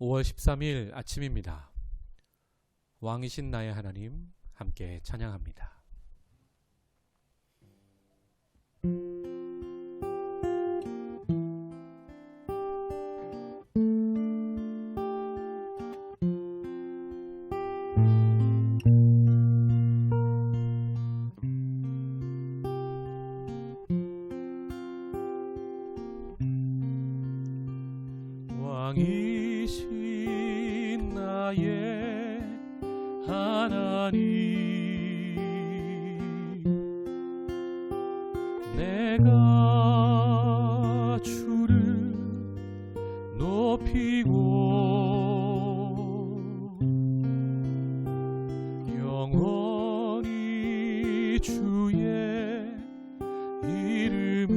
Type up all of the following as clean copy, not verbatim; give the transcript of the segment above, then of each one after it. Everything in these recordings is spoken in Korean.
5월 13일 아침입니다. 왕이신 나의 하나님 함께 찬양합니다. 왕이신 나의 하나님, 내가 주를 높이고 영원히 주의 이름을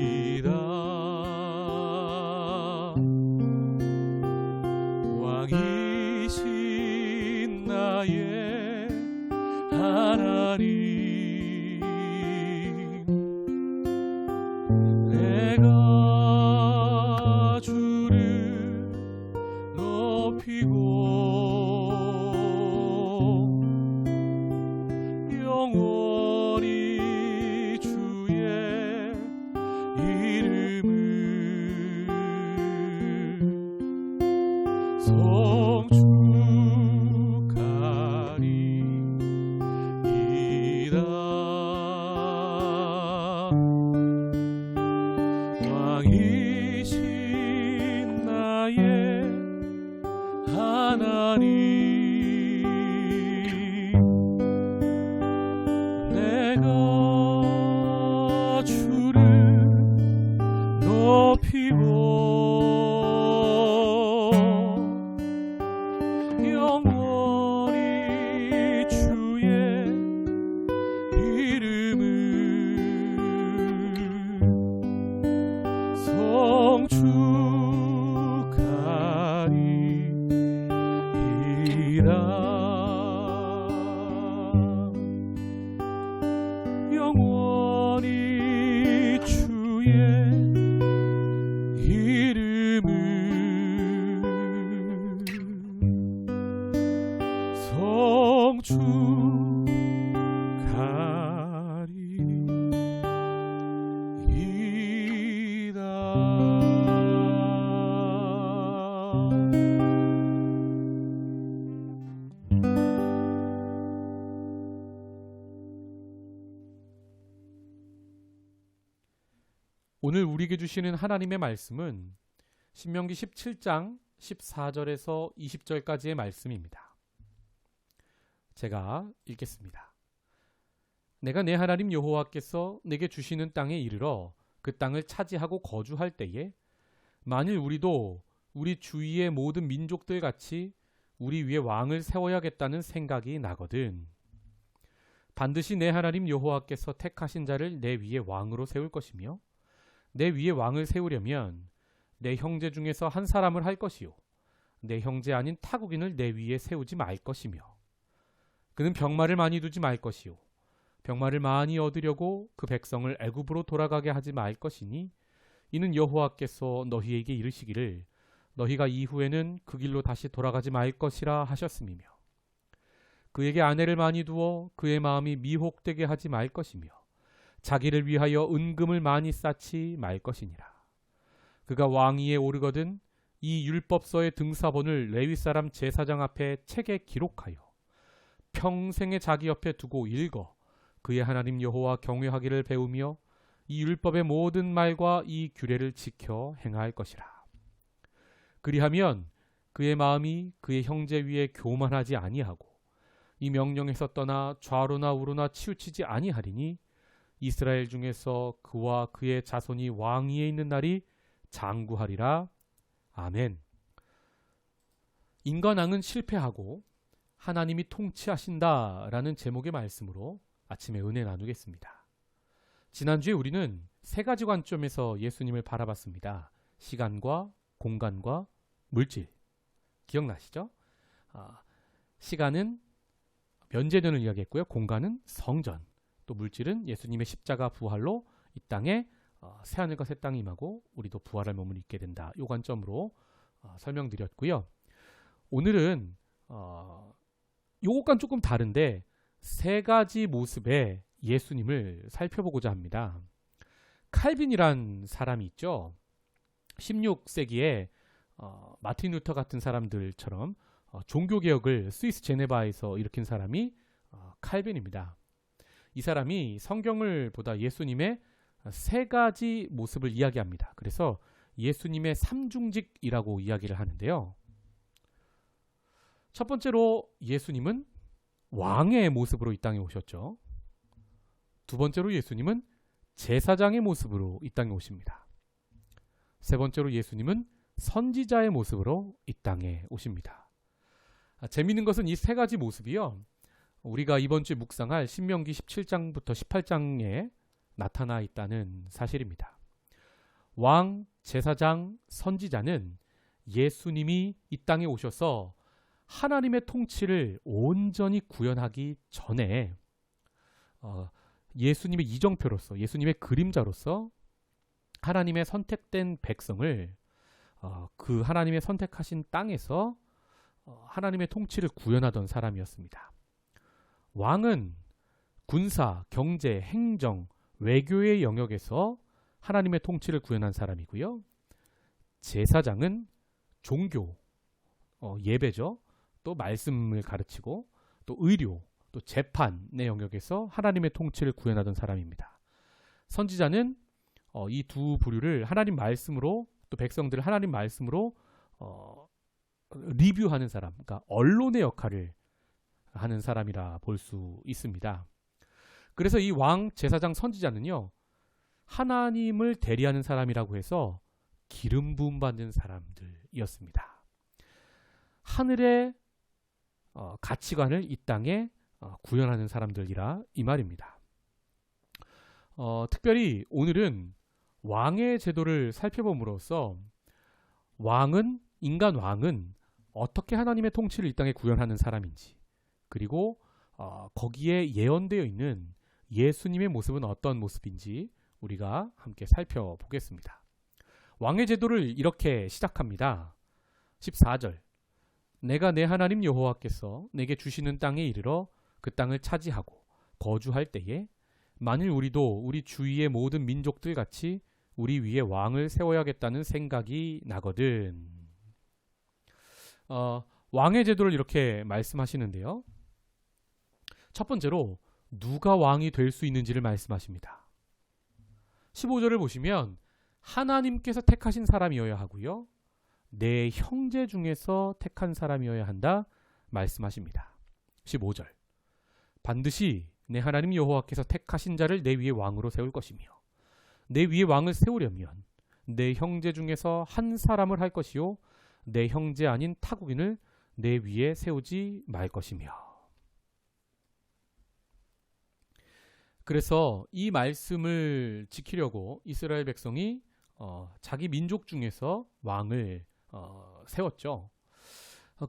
송축하리이다. 왕이신 나의 하나님, 내가 주를 높이고 영원히 주의 이름을 송축하리이다. 왕이신 나의 하나님, 내가 주를 높이고 영원히 주의 이름을 송축하리이다. 영원히 주의 이름을 송축하리이다. 오늘 우리에게 주시는 하나님의 말씀은 신명기 17장 14절에서 20절까지의 말씀입니다. 제가 읽겠습니다. 내가 내 하나님 여호와께서 내게 주시는 땅에 이르러 그 땅을 차지하고 거주할 때에 만일 우리도 우리 주위의 모든 민족들 같이 우리 위에 왕을 세워야겠다는 생각이 나거든. 반드시 내 하나님 여호와께서 택하신 자를 내 위에 왕으로 세울 것이며 내 위에 왕을 세우려면 내 형제 중에서 한 사람을 할 것이요 내 형제 아닌 타국인을 내 위에 세우지 말 것이며 그는 병마를 많이 두지 말 것이요 병마를 많이 얻으려고 그 백성을 애굽으로 돌아가게 하지 말 것이니 이는 여호와께서 너희에게 이르시기를 너희가 이후에는 그 길로 다시 돌아가지 말 것이라 하셨음이며 그에게 아내를 많이 두어 그의 마음이 미혹되게 하지 말 것이며 자기를 위하여 은금을 많이 쌓지 말 것이니라. 그가 왕위에 오르거든 이 율법서의 등사본을 레위 사람 제사장 앞에 책에 기록하여 평생에 자기 옆에 두고 읽어 그의 하나님 여호와 경외하기를 배우며 이 율법의 모든 말과 이 규례를 지켜 행할 것이라. 그리하면 그의 마음이 그의 형제 위에 교만하지 아니하고 이 명령에서 떠나 좌로나 우로나 치우치지 아니하리니 이스라엘 중에서 그와 그의 자손이 왕위에 있는 날이 장구하리라. 아멘. 인간왕은 실패하고 하나님이 통치하신다라는 제목의 말씀으로 아침에 은혜 나누겠습니다. 지난주에 우리는 세 가지 관점에서 예수님을 바라봤습니다. 시간과 공간과 물질. 기억나시죠? 시간은 면제전을 이야기했고요. 공간은 성전, 또 물질은 예수님의 십자가 부활로 이 땅에 새하늘과 새 땅이 임하고 우리도 부활할 몸을 입게 된다. 요 관점으로 설명드렸고요. 오늘은 요것과는 조금 다른데 세 가지 모습의 예수님을 살펴보고자 합니다. 칼빈이란 사람이 있죠. 16세기에 마틴 루터 같은 사람들처럼 종교개혁을 스위스 제네바에서 일으킨 사람이 칼빈입니다. 이 사람이 성경을 보다 예수님의 세 가지 모습을 이야기합니다. 그래서 예수님의 삼중직이라고 이야기를 하는데요. 첫 번째로 예수님은 왕의 모습으로 이 땅에 오셨죠. 두 번째로 예수님은 제사장의 모습으로 이 땅에 오십니다. 세 번째로 예수님은 선지자의 모습으로 이 땅에 오십니다. 재미있는 것은 이 세 가지 모습이요. 우리가 이번 주에 묵상할 신명기 17장부터 18장에 나타나 있다는 사실입니다. 왕, 제사장, 선지자는 예수님이 이 땅에 오셔서 하나님의 통치를 온전히 구현하기 전에 예수님의 이정표로서, 예수님의 그림자로서 하나님의 선택된 백성을 그 하나님의 선택하신 땅에서 하나님의 통치를 구현하던 사람이었습니다. 왕은 군사, 경제, 행정, 외교의 영역에서 하나님의 통치를 구현한 사람이고요. 제사장은 종교, 예배죠. 또 말씀을 가르치고 또 의료, 또 재판의 영역에서 하나님의 통치를 구현하던 사람입니다. 선지자는 이 두 부류를 하나님 말씀으로 또 백성들을 하나님 말씀으로 리뷰하는 사람, 그러니까 언론의 역할을 하는 사람이라 볼 수 있습니다. 그래서 이 왕, 제사장, 선지자는요, 하나님을 대리하는 사람이라고 해서 기름 부음 받는 사람들이었습니다. 하늘의 가치관을 이 땅에 구현하는 사람들이라 이 말입니다. 특별히 오늘은 왕의 제도를 살펴봄으로써 인간 왕은 어떻게 하나님의 통치를 이 땅에 구현하는 사람인지, 그리고 거기에 예언되어 있는 예수님의 모습은 어떤 모습인지 우리가 함께 살펴보겠습니다. 왕의 제도를 이렇게 시작합니다. 14절. 내가 내 하나님 여호와께서 내게 주시는 땅에 이르러 그 땅을 차지하고 거주할 때에 만일 우리도 우리 주위의 모든 민족들 같이 우리 위에 왕을 세워야겠다는 생각이 나거든. 왕의 제도를 이렇게 말씀하시는데요. 첫 번째로 누가 왕이 될 수 있는지를 말씀하십니다. 15절을 보시면 하나님께서 택하신 사람이어야 하고요. 내 형제 중에서 택한 사람이어야 한다 말씀하십니다. 15절. 반드시 내 하나님 여호와께서 택하신 자를 내 위에 왕으로 세울 것이며 내 위에 왕을 세우려면 내 형제 중에서 한 사람을 할 것이요 내 형제 아닌 타국인을 내 위에 세우지 말 것이며. 그래서 이 말씀을 지키려고 이스라엘 백성이 자기 민족 중에서 왕을 세웠죠.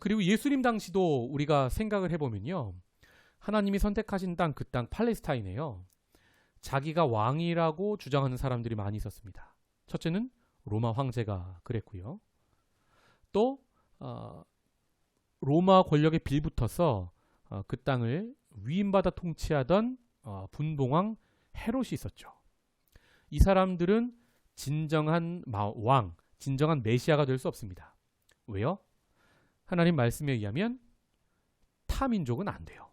그리고 예수님 당시도 우리가 생각을 해보면요. 하나님이 선택하신 땅, 그 땅 팔레스타인이에요. 자기가 왕이라고 주장하는 사람들이 많이 있었습니다. 첫째는 로마 황제가 그랬고요. 또 로마 권력에 빌붙어서 그 땅을 위임받아 통치하던 분봉왕 헤롯이 있었죠. 이 사람들은 진정한 왕, 진정한 메시아가 될 수 없습니다. 왜요? 하나님 말씀에 의하면 타민족은 안 돼요.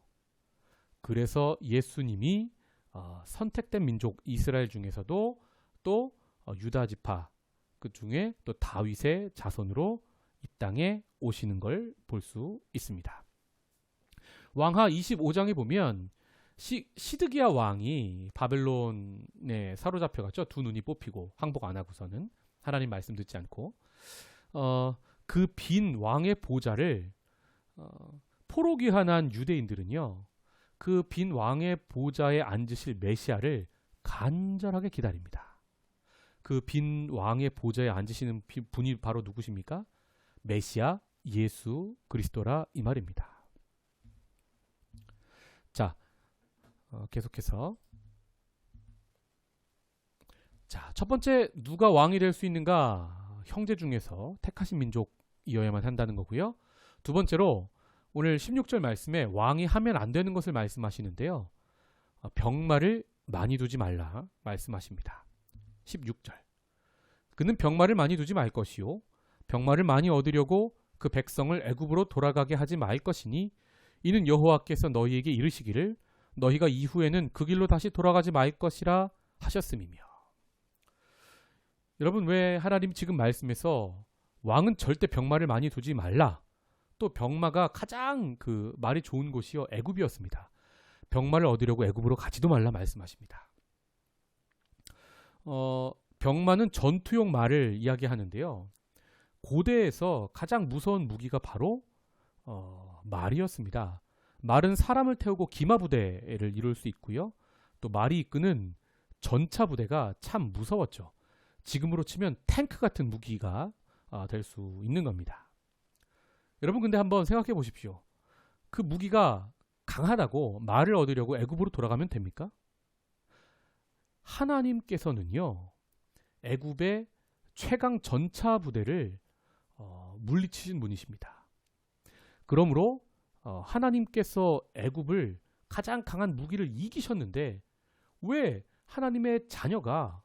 그래서 예수님이 선택된 민족 이스라엘 중에서도 또 유다 지파 그 중에 또 다윗의 자손으로 이 땅에 오시는 걸 볼 수 있습니다. 왕하 25장에 보면 시드기야 왕이 바벨론에 사로잡혀갔죠. 두 눈이 뽑히고 항복 안 하고서는 하나님 말씀 듣지 않고 그 빈 왕의 보좌를 포로기한한 유대인들은요. 그 빈 왕의 보좌에 앉으실 메시아를 간절하게 기다립니다. 그 빈 왕의 보좌에 앉으시는 분이 바로 누구십니까? 메시아 예수 그리스도라 이 말입니다. 자, 계속해서 자, 첫 번째 누가 왕이 될 수 있는가? 형제 중에서 택하신 민족이어야만 한다는 거고요. 두 번째로 오늘 16절 말씀에 왕이 하면 안 되는 것을 말씀하시는데요. 병마를 많이 두지 말라 말씀하십니다. 16절. 그는 병마를 많이 두지 말 것이요 병마를 많이 얻으려고 그 백성을 애굽으로 돌아가게 하지 말 것이니 이는 여호와께서 너희에게 이르시기를 너희가 이후에는 그 길로 다시 돌아가지 말 것이라 하셨음이며. 여러분, 왜 하나님 지금 말씀에서 왕은 절대 병마를 많이 두지 말라, 또 병마가 가장 그 말이 좋은 곳이요 애굽이었습니다. 병마를 얻으려고 애굽으로 가지도 말라 말씀하십니다. 병마는 전투용 말을 이야기하는데요. 고대에서 가장 무서운 무기가 바로 말이었습니다. 말은 사람을 태우고 기마부대를 이룰 수 있고요. 또 말이 이끄는 전차부대가 참 무서웠죠. 지금으로 치면 탱크 같은 무기가 될 수 있는 겁니다. 여러분, 근데 한번 생각해 보십시오. 그 무기가 강하다고 말을 얻으려고 애굽으로 돌아가면 됩니까? 하나님께서는요, 애굽의 최강 전차 부대를 물리치신 분이십니다. 그러므로 하나님께서 애굽을 가장 강한 무기를 이기셨는데 왜 하나님의 자녀가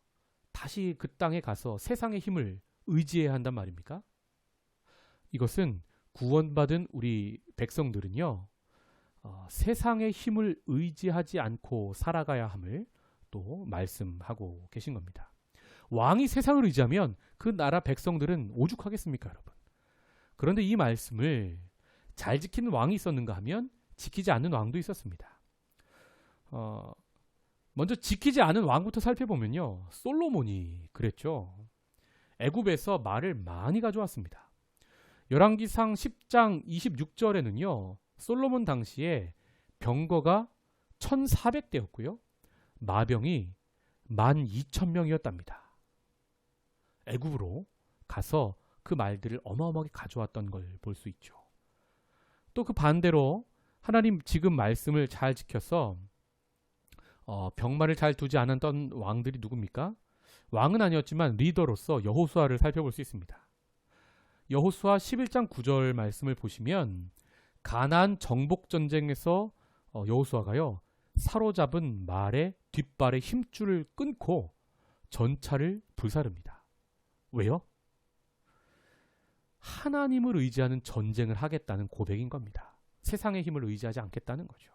다시 그 땅에 가서 세상의 힘을 의지해야 한단 말입니까? 이것은 구원받은 우리 백성들은요, 세상의 힘을 의지하지 않고 살아가야 함을 또 말씀하고 계신 겁니다. 왕이 세상을 의지하면 그 나라 백성들은 오죽하겠습니까, 여러분? 그런데 이 말씀을 잘 지키는 왕이 있었는가 하면 지키지 않는 왕도 있었습니다. 먼저 지키지 않은 왕부터 살펴보면요, 솔로몬이 그랬죠. 애굽에서 말을 많이 가져왔습니다. 열왕기상 10장 26절에는요 솔로몬 당시에 병거가 1400대였고요 마병이 12,000명이었답니다. 애굽으로 가서 그 말들을 어마어마하게 가져왔던 걸 볼 수 있죠. 또 그 반대로 하나님 지금 말씀을 잘 지켜서 병마를 잘 두지 않았던 왕들이 누굽니까? 왕은 아니었지만 리더로서 여호수아를 살펴볼 수 있습니다. 여호수아 11장 9절 말씀을 보시면 가나안 정복 전쟁에서 여호수아가요 사로잡은 말의 뒷발의 힘줄을 끊고 전차를 불사릅니다. 왜요? 하나님을 의지하는 전쟁을 하겠다는 고백인 겁니다. 세상의 힘을 의지하지 않겠다는 거죠.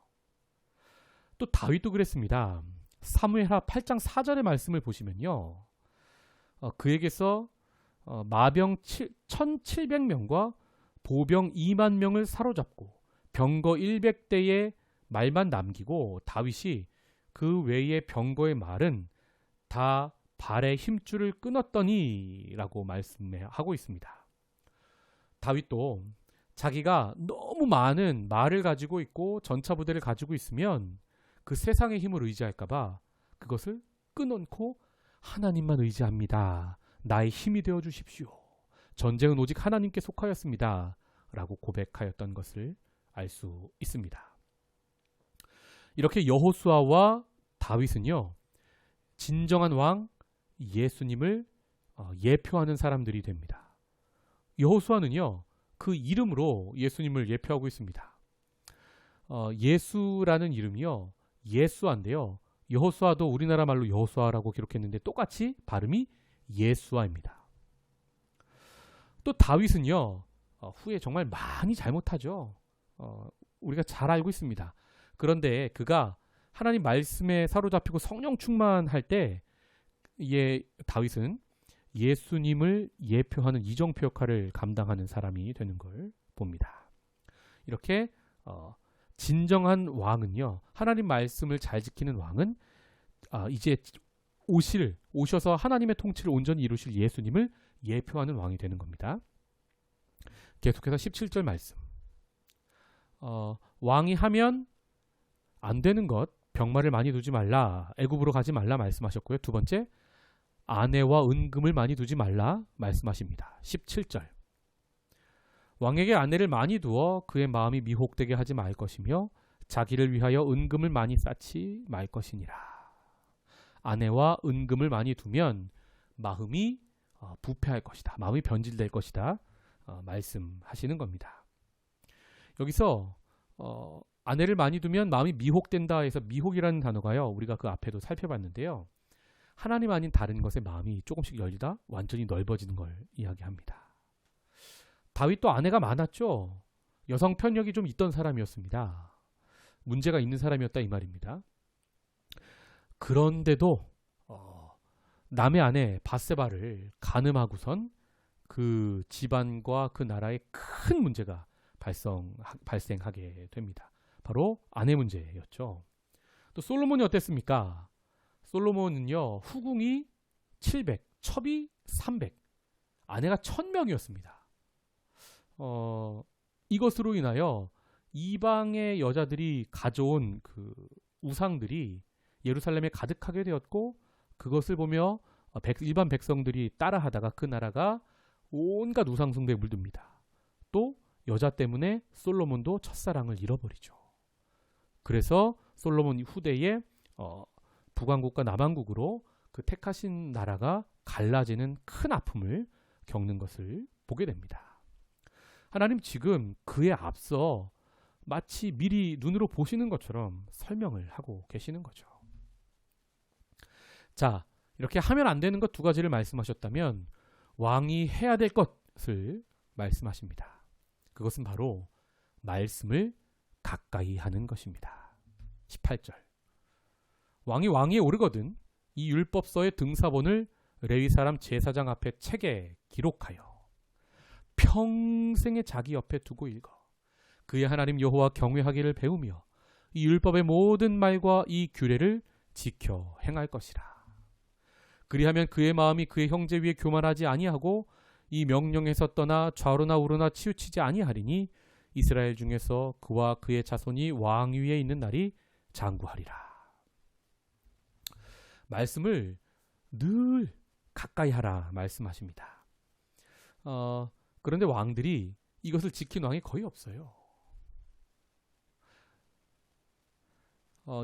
또 다윗도 그랬습니다. 사무엘하 8장 4절의 말씀을 보시면요. 그에게서 마병 1,700명과 보병 2만 명을 사로잡고 병거 100대의 말만 남기고 다윗이 그 외의 병거의 말은 다 발의 힘줄을 끊었더니 라고 말씀하고 있습니다. 다윗도 자기가 너무 많은 말을 가지고 있고 전차 부대를 가지고 있으면 그 세상의 힘을 의지할까봐 그것을 끊어놓고 하나님만 의지합니다. 나의 힘이 되어 주십시오. 전쟁은 오직 하나님께 속하였습니다. 라고 고백하였던 것을 알 수 있습니다. 이렇게 여호수아와 다윗은요, 진정한 왕 예수님을 예표하는 사람들이 됩니다. 여호수아는요, 그 이름으로 예수님을 예표하고 있습니다. 예수라는 이름이요, 예수아인데요. 여호수아도 우리나라 말로 여호수아라고 기록했는데 똑같이 발음이 예수아입니다. 또 다윗은요, 후에 정말 많이 잘못하죠. 우리가 잘 알고 있습니다. 그런데 그가 하나님 말씀에 사로잡히고 성령 충만할 때 다윗은 예수님을 예표하는 이정표 역할을 감당하는 사람이 되는 걸 봅니다. 이렇게 진정한 왕은요, 하나님 말씀을 잘 지키는 왕은 이제 오셔서 하나님의 통치를 온전히 이루실 예수님을 예표하는 왕이 되는 겁니다. 계속해서 17절 말씀. 왕이 하면 안 되는 것, 병마를 많이 두지 말라, 애굽으로 가지 말라 말씀하셨고요. 두 번째, 아내와 은금을 많이 두지 말라 말씀하십니다. 17절. 왕에게 아내를 많이 두어 그의 마음이 미혹되게 하지 말 것이며 자기를 위하여 은금을 많이 쌓지 말 것이니라. 아내와 은금을 많이 두면 마음이 부패할 것이다. 마음이 변질될 것이다. 말씀하시는 겁니다. 여기서 아내를 많이 두면 마음이 미혹된다 해서 미혹이라는 단어가요. 우리가 그 앞에도 살펴봤는데요. 하나님 아닌 다른 것에 마음이 조금씩 열리다 완전히 넓어지는 걸 이야기합니다. 다윗도 아내가 많았죠. 여성 편력이 좀 있던 사람이었습니다. 문제가 있는 사람이었다 이 말입니다. 그런데도 남의 아내 밧세바를 간음하고선 그 집안과 그 나라에 큰 문제가 발생하게 됩니다. 바로 아내 문제였죠. 또 솔로몬이 어땠습니까? 솔로몬은요, 후궁이 700, 첩이 300, 아내가 1000명이었습니다. 이것으로 인하여 이방의 여자들이 가져온 그 우상들이 예루살렘에 가득하게 되었고, 그것을 보며 일반 백성들이 따라하다가 그 나라가 온갖 우상 숭배에 물듭니다. 또 여자 때문에 솔로몬도 첫사랑을 잃어버리죠. 그래서 솔로몬 후대에 북왕국과 남왕국으로 그 택하신 나라가 갈라지는 큰 아픔을 겪는 것을 보게 됩니다. 하나님 지금 그에 앞서 마치 미리 눈으로 보시는 것처럼 설명을 하고 계시는 거죠. 자, 이렇게 하면 안 되는 것 두 가지를 말씀하셨다면 왕이 해야 될 것을 말씀하십니다. 그것은 바로 말씀을 가까이 하는 것입니다. 18절. 왕이 왕위에 오르거든 이 율법서의 등사본을 레위 사람 제사장 앞에 책에 기록하여 평생에 자기 옆에 두고 읽어 그의 하나님 여호와 경외하기를 배우며 이 율법의 모든 말과 이 규례를 지켜 행할 것이라. 그리하면 그의 마음이 그의 형제 위에 교만하지 아니하고 이 명령에서 떠나 좌로나 우로나 치우치지 아니하리니 이스라엘 중에서 그와 그의 자손이 왕위에 있는 날이 장구하리라. 말씀을 늘 가까이 하라 말씀하십니다. 그런데 왕들이 이것을 지킨 왕이 거의 없어요.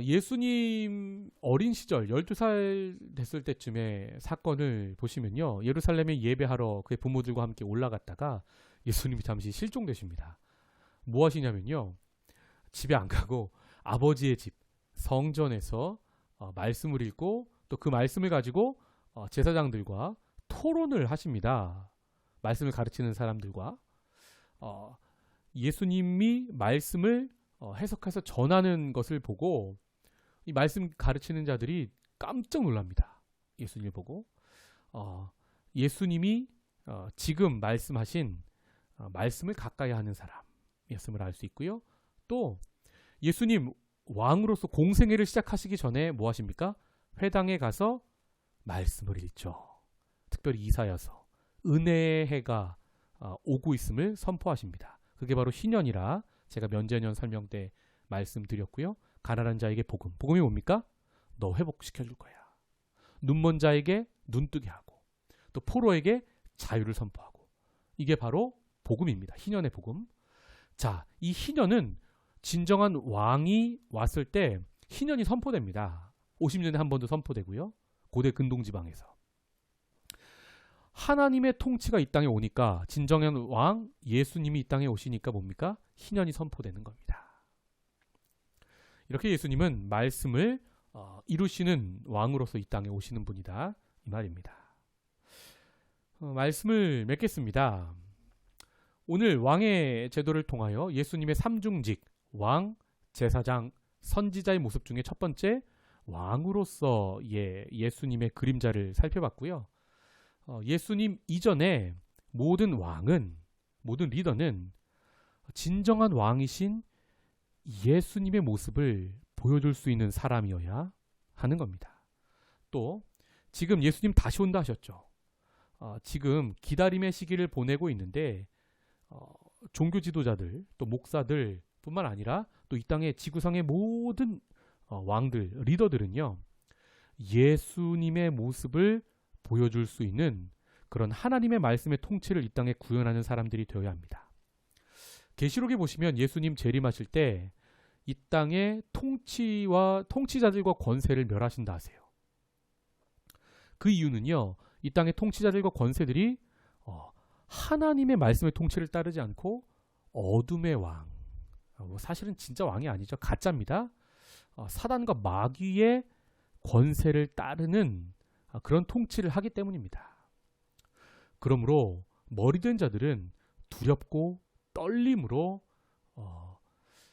예수님 어린 시절 12살 됐을 때쯤에 사건을 보시면요. 예루살렘에 예배하러 그의 부모들과 함께 올라갔다가 예수님이 잠시 실종되십니다. 뭐 하시냐면요. 집에 안 가고 아버지의 집 성전에서 말씀을 읽고 또 그 말씀을 가지고 제사장들과 토론을 하십니다. 말씀을 가르치는 사람들과 예수님이 말씀을 해석해서 전하는 것을 보고 이 말씀 가르치는 자들이 깜짝 놀랍니다. 예수님을 보고 예수님이 지금 말씀하신 말씀을 가까이 하는 사람이었음을 알 수 있고요. 또 예수님 왕으로서 공생애를 시작하시기 전에 뭐 하십니까? 회당에 가서 말씀을 읽죠. 특별히 이사야서 은혜의 해가 오고 있음을 선포하십니다. 그게 바로 신년이라 제가 면제년 설명 때 말씀드렸고요. 가난한 자에게 복음. 복음이 뭡니까? 너 회복시켜줄 거야. 눈먼 자에게 눈뜨게 하고 또 포로에게 자유를 선포하고 이게 바로 복음입니다. 희년의 복음. 자, 이 희년은 진정한 왕이 왔을 때 희년이 선포됩니다. 50년에 한 번도 선포되고요. 고대 근동지방에서. 하나님의 통치가 이 땅에 오니까 진정한 왕 예수님이 이 땅에 오시니까 뭡니까? 희년이 선포되는 겁니다. 이렇게 예수님은 말씀을 이루시는 왕으로서 이 땅에 오시는 분이다. 이 말입니다. 말씀을 맺겠습니다. 오늘 왕의 제도를 통하여 예수님의 삼중직, 왕, 제사장, 선지자의 모습 중에 첫 번째 왕으로서 예수님의 그림자를 살펴봤고요. 예수님 이전에 모든 왕은, 모든 리더는 진정한 왕이신 예수님의 모습을 보여줄 수 있는 사람이어야 하는 겁니다. 또 지금 예수님 다시 온다 하셨죠. 지금 기다림의 시기를 보내고 있는데 종교 지도자들 또 목사들 뿐만 아니라 또 이 땅의 지구상의 모든 왕들, 리더들은요. 예수님의 모습을 보여줄 수 있는 그런 하나님의 말씀의 통치를 이 땅에 구현하는 사람들이 되어야 합니다. 계시록에 보시면 예수님 재림하실 때 이 땅의 통치자들과 권세를 멸하신다 하세요. 그 이유는요, 이 땅의 통치자들과 권세들이 하나님의 말씀의 통치를 따르지 않고 어둠의 왕, 사실은 진짜 왕이 아니죠. 가짜입니다. 사단과 마귀의 권세를 따르는 그런 통치를 하기 때문입니다. 그러므로 머리된 자들은 두렵고 떨림으로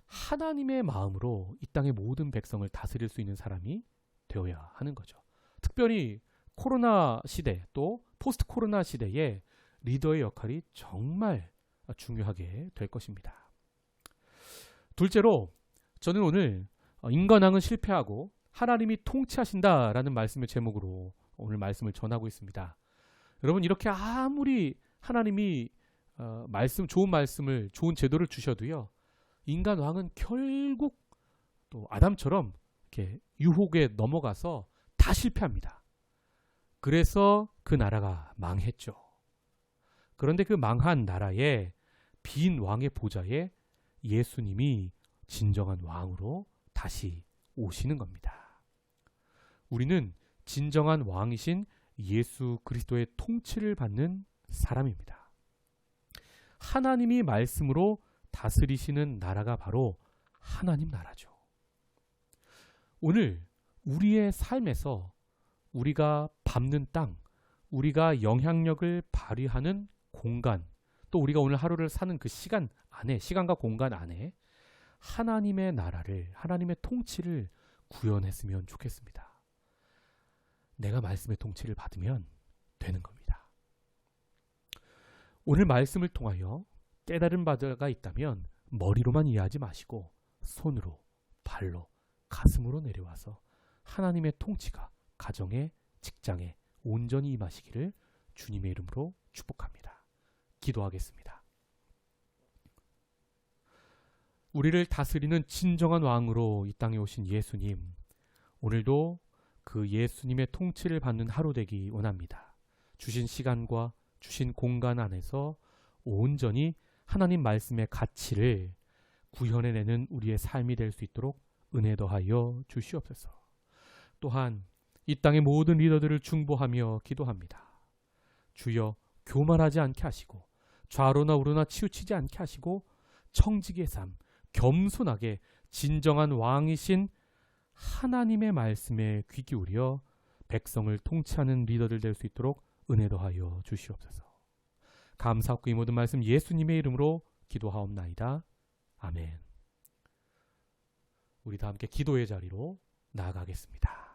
하나님의 마음으로 이 땅의 모든 백성을 다스릴 수 있는 사람이 되어야 하는 거죠. 특별히 코로나 시대 또 포스트 코로나 시대에 리더의 역할이 정말 중요하게 될 것입니다. 둘째로 저는 오늘 인간왕은 실패하고 하나님이 통치하신다라는 말씀의 제목으로 오늘 말씀을 전하고 있습니다. 여러분, 이렇게 아무리 하나님이 좋은 말씀을, 좋은 제도를 주셔도요, 인간 왕은 결국 또 아담처럼 이렇게 유혹에 넘어가서 다 실패합니다. 그래서 그 나라가 망했죠. 그런데 그 망한 나라에 빈 왕의 보좌에 예수님이 진정한 왕으로 다시 오시는 겁니다. 우리는 진정한 왕이신 예수 그리스도의 통치를 받는 사람입니다. 하나님이 말씀으로 다스리시는 나라가 바로 하나님 나라죠. 오늘 우리의 삶에서 우리가 밟는 땅, 우리가 영향력을 발휘하는 공간, 또 우리가 오늘 하루를 사는 그 시간 안에, 시간과 공간 안에 하나님의 나라를, 하나님의 통치를 구현했으면 좋겠습니다. 내가 말씀의 통치를 받으면 되는 겁니다. 오늘 말씀을 통하여 깨달은 바가 있다면 머리로만 이해하지 마시고 손으로, 발로, 가슴으로 내려와서 하나님의 통치가 가정에, 직장에 온전히 임하시기를 주님의 이름으로 축복합니다. 기도하겠습니다. 우리를 다스리는 진정한 왕으로 이 땅에 오신 예수님, 오늘도 그 예수님의 통치를 받는 하루 되기 원합니다. 주신 시간과 주신 공간 안에서 온전히 하나님 말씀의 가치를 구현해내는 우리의 삶이 될 수 있도록 은혜 더하여 주시옵소서. 또한 이 땅의 모든 리더들을 중보하며 기도합니다. 주여, 교만하지 않게 하시고 좌로나 우로나 치우치지 않게 하시고 청지기의 삶, 겸손하게 진정한 왕이신 하나님의 말씀에 귀 기울여 백성을 통치하는 리더들 될 수 있도록 은혜 더하여 주시옵소서. 감사하고 이 모든 말씀 예수님의 이름으로 기도하옵나이다. 아멘. 우리 다 함께 기도의 자리로 나아가겠습니다.